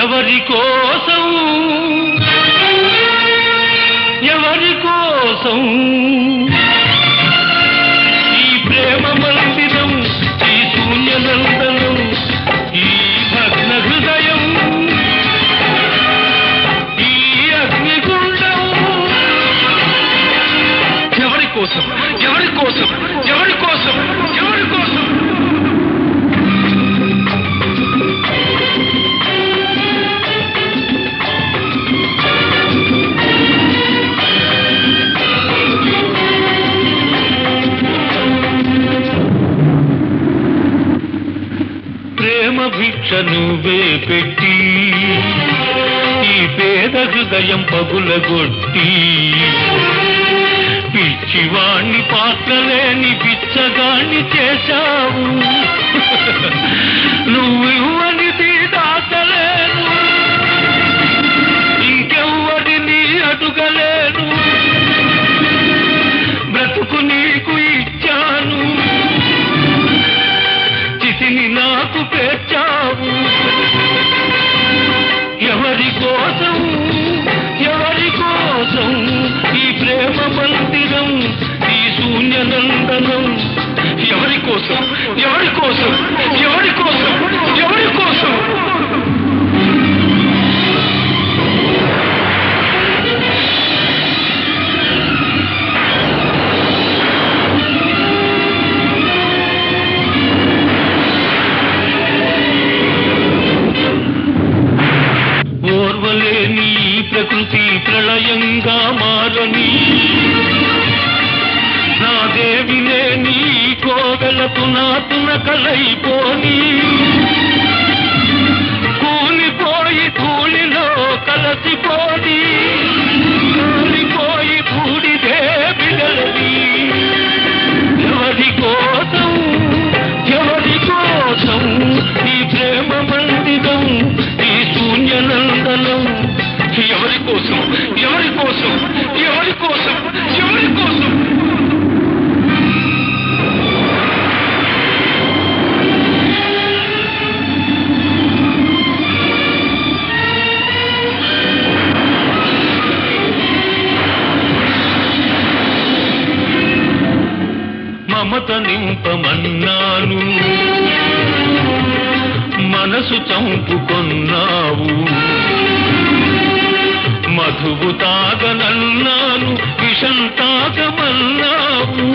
ఎవరి కోసం ఎవరి కోసం ఈ ప్రేమ మందిరం, ఈ శూన్యనందనం, ఈ భగ్న హృదయం, ఈ అగ్నిగుండం ఎవరి కోసం ఎవరి కోసం ఎవరి కోసం ఎవరి కోసం? భిక్ష నువ్వే పెట్టి ఈ పేద హృదయం పగులగొట్టి పిచ్చివాణ్ణి పాత్రలేని పిచ్చగాణ్ణి చేశావు. నువ్వు ఇవ్వనిది దాచలేను, ఇంకెవ్వరిని అడుగలేను, బ్రతుకు నీకు ఇచ్చాను, చితిని నాకు పేర్చావు. ఎవరి కోసం ఎవరి కోసం ఈ ప్రేమ మందిరం, ఈ శూన్యనందనం ఎవరి కోసం ఎవరి కోసం ఎవరి కోసం ఎవరి కోసం? ఓర్వలేని ప్రకృతి ప్రళయంగా మారని, నా దేవి లేని కోవెలకు నాతున కలైపోని, కూలిపోయి ధూళిలో కలసిపోని, కూలిపోయి బూడిదే బిడలని. ఎవరి కోసం ఎవరి కోసం ఈ ప్రేమ మందిరం, ఈ శూన్యనందనం ఎవరి కోసం ఎవరి కోసం ఎవరి కోసం ఎవరి కోసం? మమత నింపమన్నాను, మనసు చంపుకొన్నావు. మధువు తాగనన్నాను, విషం తాగమన్నావు.